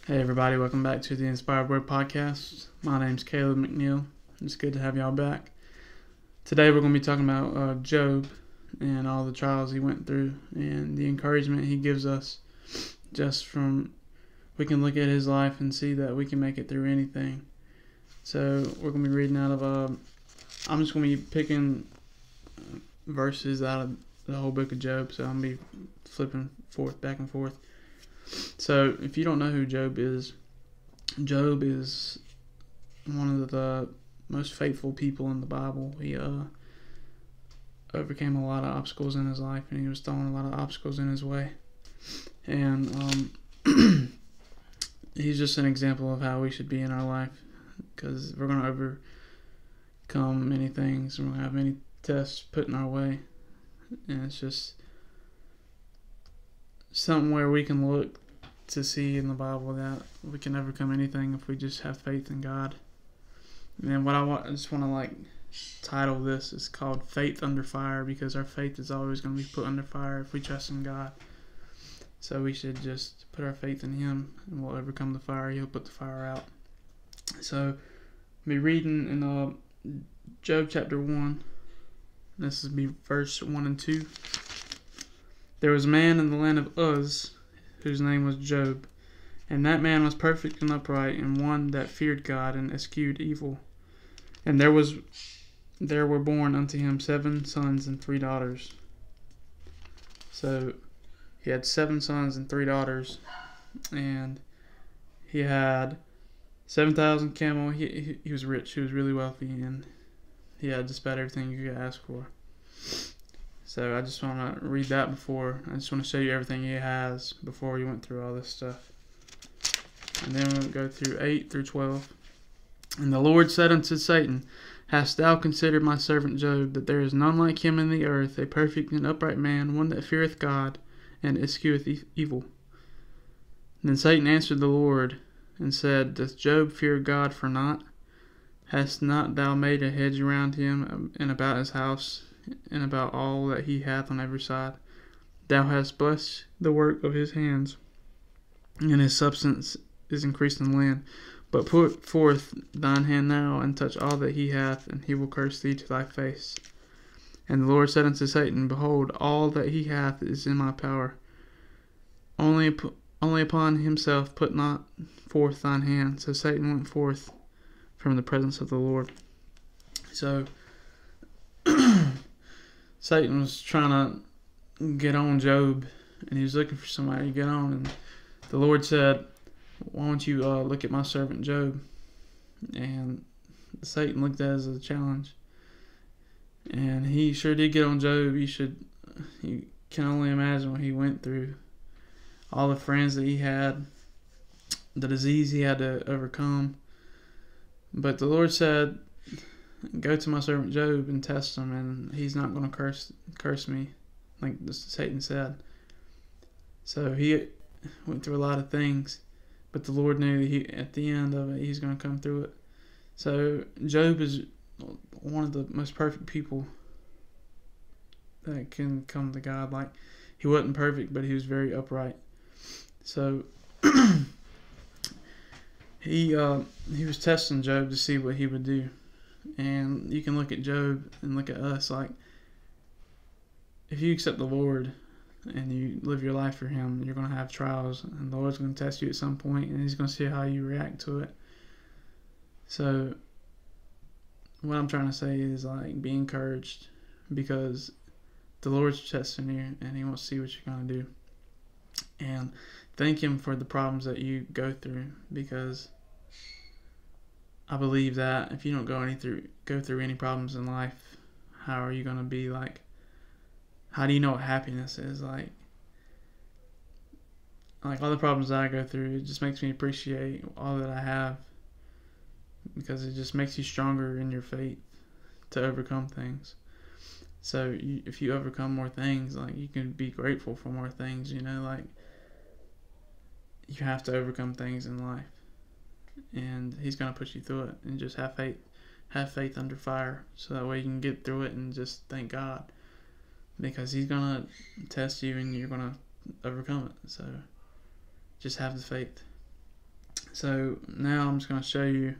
Hey everybody, welcome back to the Inspired Word Podcast. My name's Caleb McNeil. It's good to have y'all back. Today we're going to be talking about Job and all the trials he went through and the encouragement he gives us just from, we can look at his life and see that we can make it through anything. So we're going to be reading out of, I'm just going to be picking verses out of the whole book of Job. So I'm going to be flipping back and forth. So, if you don't know who Job is one of the most faithful people in the Bible. He overcame a lot of obstacles in his life, and he was throwing a lot of obstacles in his way. And he's just an example of how we should be in our life, because we're going to overcome many things. We're going to have many tests put in our way, and it's just something where we can look to see in the Bible that we can overcome anything if we just have faith in God. And what I just want to title this is called Faith Under Fire, because our faith is always going to be put under fire if we trust in God. So we should just put our faith in Him, and we'll overcome the fire. He'll put the fire out. So I'll be reading in Job chapter 1. This will be verse 1 and 2. There was a man in the land of Uz, whose name was Job, and that man was perfect and upright, and one that feared God and eschewed evil. And there were born unto him 7 sons and 3 daughters. So he had 7 sons and 3 daughters, and he had 7,000 camel. He was rich. He was really wealthy, and he had just about everything you could ask for. So I just want to read that before. I just want to show you everything he has before he went through all this stuff. And then we'll go through 8 through 12. And the Lord said unto Satan, Hast thou considered my servant Job, that there is none like him in the earth, a perfect and upright man, one that feareth God, and escheweth evil? And then Satan answered the Lord, and said, Doth Job fear God for naught? Hast not thou made a hedge around him, and about his house, and about all that he hath on every side? Thou hast blessed the work of his hands, and his substance is increased in the land. But put forth thine hand now, and touch all that he hath, and he will curse thee to thy face. And the Lord said unto Satan, Behold, all that he hath is in my power. Only upon himself put not forth thine hand. So Satan went forth from the presence of the Lord. So Satan was trying to get on Job, and he was looking for somebody to get on. And the Lord said, Why don't you look at my servant Job? And Satan looked at it as a challenge. And he sure did get on Job. You can only imagine what he went through. All the friends that he had, the disease he had to overcome. But the Lord said, Go to my servant Job and test him, and he's not going to curse me, like Satan said. So he went through a lot of things, but the Lord knew that at the end of it, he's going to come through it. So Job is one of the most perfect people that can come to God. Like, he wasn't perfect, but he was very upright. So he was testing Job to see what he would do. And you can look at Job and look at us, like, if you accept the Lord and you live your life for Him, you're going to have trials, and the Lord's going to test you at some point, and He's going to see how you react to it. So what I'm trying to say is, like, be encouraged, because the Lord's testing you, and He wants to see what you're going to do. And thank Him for the problems that you go through, because I believe that if you don't go through any problems in life, how are you going to be like? How do you know what happiness is? Like all the problems that I go through, it just makes me appreciate all that I have, because it just makes you stronger in your faith to overcome things. So if you overcome more things, like, you can be grateful for more things. Like, you have to overcome things in life. And He's going to put you through it, and just have faith under fire, so that way you can get through it and just thank God, because He's going to test you and you're going to overcome it. So just have the faith. So now I'm just going to show you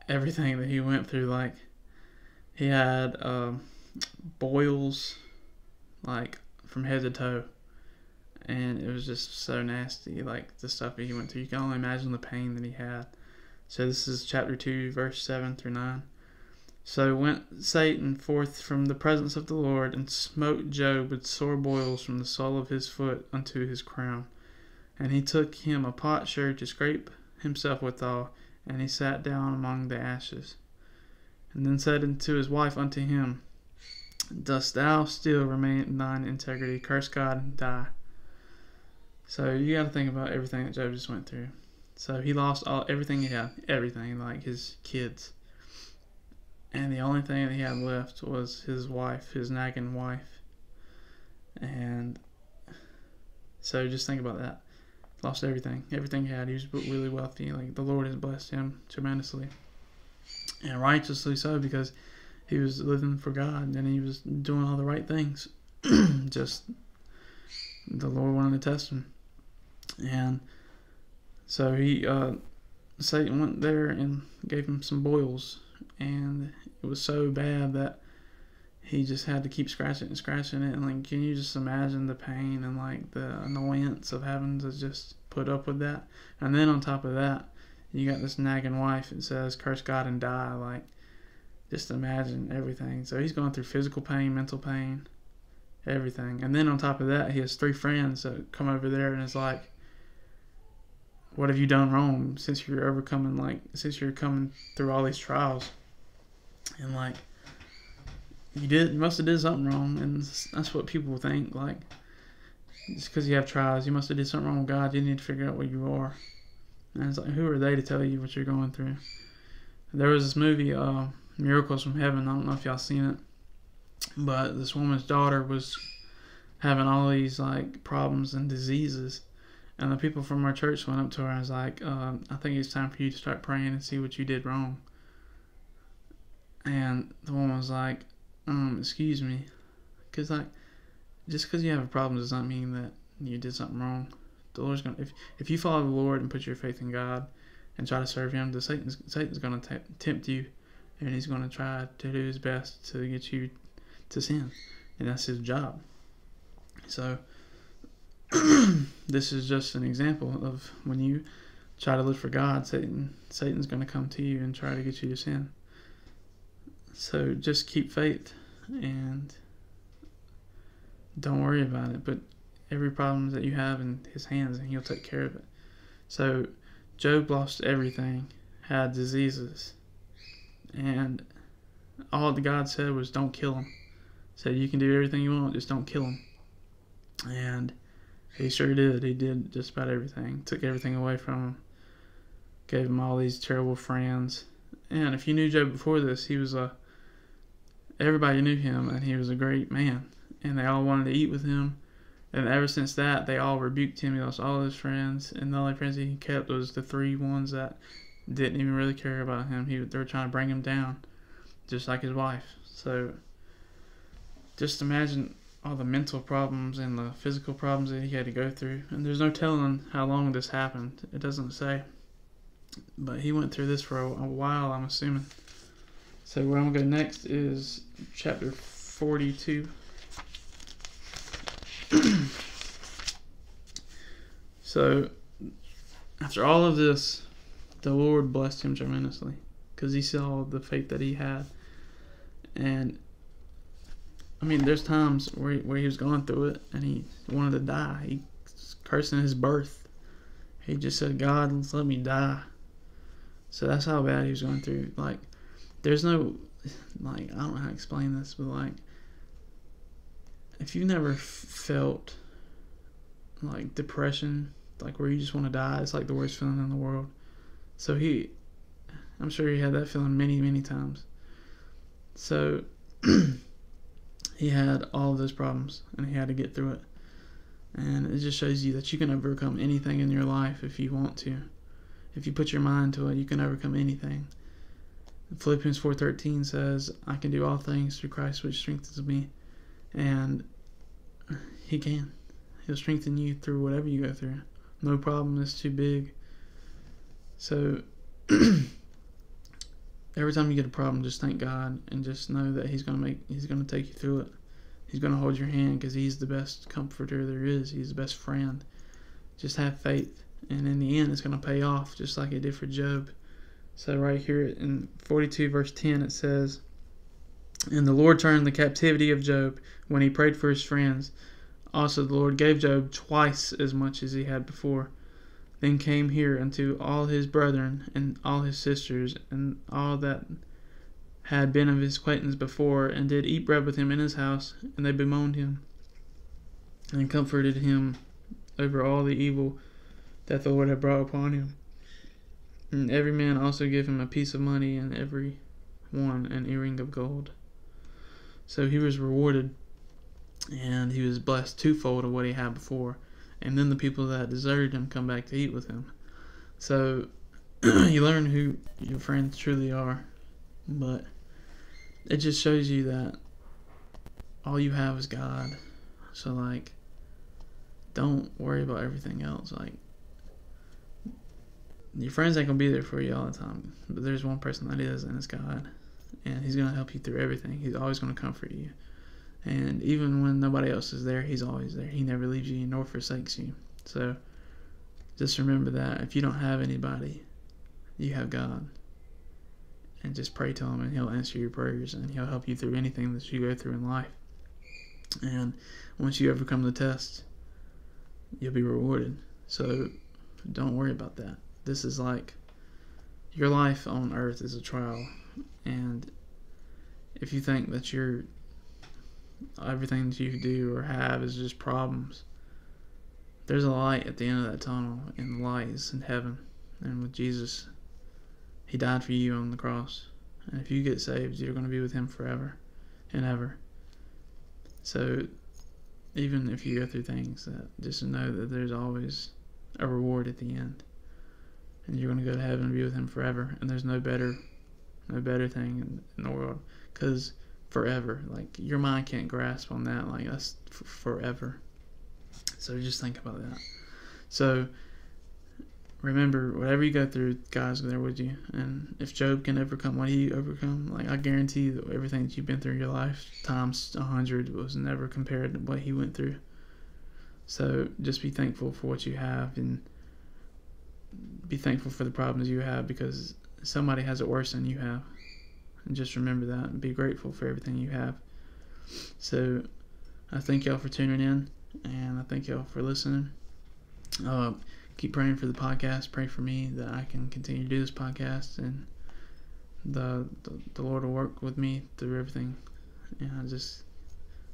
everything that he went through. Like, he had boils, like, from head to toe. And it was just so nasty, like, the stuff that he went through. You can only imagine the pain that he had. So this is chapter 2, verse 7 through 9. So went Satan forth from the presence of the Lord, and smote Job with sore boils from the sole of his foot unto his crown. And he took him a potsherd to scrape himself withal, and he sat down among the ashes. And then said unto his wife unto him, Dost thou still remain in thine integrity? Curse God and die. So you got to think about everything that Job just went through. So he lost everything he had, everything, like his kids. And the only thing that he had left was his wife, his nagging wife. And so just think about that. Lost everything he had. He was really wealthy. Like, the Lord has blessed him tremendously. And righteously so, because he was living for God and he was doing all the right things. Just the Lord wanted to test him. And so Satan went there and gave him some boils, and it was so bad that he just had to keep scratching it. And like, can you just imagine the pain and like the annoyance of having to just put up with that? And then on top of that, you got this nagging wife that says, curse God and die. Like, just imagine everything. So he's going through physical pain, mental pain, everything. And then on top of that, he has 3 friends that come over there, and it's like, what have you done wrong since you're coming through all these trials? And like, you must have did something wrong. And that's what people think. Like, just because you have trials, you must have did something wrong with God. You need to figure out what you are. And it's like, who are they to tell you what you're going through? There was this movie, Miracles from Heaven. I don't know if y'all seen it, but this woman's daughter was having all these like problems and diseases. And the people from our church went up to her and was like, I think it's time for you to start praying and see what you did wrong. And the woman was like, excuse me. Because, like, just because you have a problem does not mean that you did something wrong. The Lord's gonna, if you follow the Lord and put your faith in God and try to serve Him, Satan's going to tempt you, and he's going to try to do his best to get you to sin. And that's his job. So this is just an example of when you try to live for God, Satan's going to come to you and try to get you to sin. So just keep faith and don't worry about it. Put every problem that you have in His hands, and He'll take care of it. So Job lost everything, had diseases, and all that God said was, don't kill him. Said, you can do everything you want, just don't kill him. And He sure did. He did just about everything. Took everything away from him. Gave him all these terrible friends. And if you knew Job before this, he was everybody knew him, and he was a great man. And they all wanted to eat with him. And ever since that, they all rebuked him. He lost all his friends. And the only friends he kept was the 3 ones that didn't even really care about him. They were trying to bring him down, just like his wife. So just imagine all the mental problems and the physical problems that he had to go through. And there's no telling how long this happened. It doesn't say. But he went through this for a while, I'm assuming. So where I'm going to go next is chapter 42. So after all of this, the Lord blessed him tremendously, because he saw the faith that he had. And I mean, there's times where he was going through it and he wanted to die. He was cursing his birth. He just said, God, let me die. So that's how bad he was going through. Like, there's no, like, I don't know how to explain this, but like, if you never felt like depression, like where you just want to die, it's like the worst feeling in the world. So I'm sure he had that feeling many, many times. So he had all of those problems, and he had to get through it. And it just shows you that you can overcome anything in your life if you want to. If you put your mind to it, you can overcome anything. Philippians 4:13 says, I can do all things through Christ which strengthens me. And He can. He'll strengthen you through whatever you go through. No problem is too big So every time you get a problem, just thank God and just know that He's gonna take you through it. He's gonna hold your hand because He's the best comforter there is. He's the best friend. Just have faith, and in the end, it's gonna pay off, just like it did for Job. So right here in 42 verse 10, it says, "And the Lord turned the captivity of Job when he prayed for his friends. Also the Lord gave Job twice as much as he had before. Then came here unto all his brethren and all his sisters and all that had been of his acquaintance before, and did eat bread with him in his house, and they bemoaned him, and comforted him over all the evil that the Lord had brought upon him. And every man also gave him a piece of money, and every one an earring of gold." So he was rewarded, and he was blessed twofold of what he had before. And then the people that deserted him come back to eat with him. So you learn who your friends truly are. But it just shows you that all you have is God. So like, don't worry about everything else. Like, your friends ain't gonna be there for you all the time, but there's one person that is, and it's God. And He's gonna help you through everything. He's always gonna comfort you. And even when nobody else is there, He's always there. He never leaves you nor forsakes you. So just remember that if you don't have anybody, you have God. And just pray to Him, and He'll answer your prayers, and He'll help you through anything that you go through in life. And once you overcome the test, you'll be rewarded. So don't worry about that. This is like, your life on earth is a trial. And if you think that everything that you do or have is just problems, there's a light at the end of that tunnel, and the light is in heaven. And with Jesus, He died for you on the cross. And if you get saved, you're going to be with Him forever and ever. So even if you go through things, just know that there's always a reward at the end. And you're going to go to heaven and be with Him forever. And there's no better thing in the world. Because forever, like, your mind can't grasp on that. Like, that's forever. So just think about that. So remember, whatever you go through, God's there with you. And if Job can overcome what he overcome, like, I guarantee you that everything that you've been through in your life times 100 was never compared to what he went through. So just be thankful for what you have, and be thankful for the problems you have, because somebody has it worse than you have. And just remember that, and be grateful for everything you have. So I thank y'all for tuning in, and I thank y'all for listening. Keep praying for the podcast. Pray for me that I can continue to do this podcast, and the Lord will work with me through everything. And I just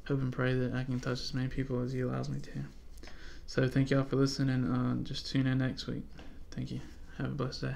hope and pray that I can touch as many people as He allows me to. So thank y'all for listening. Just tune in next week. Thank you. Have a blessed day.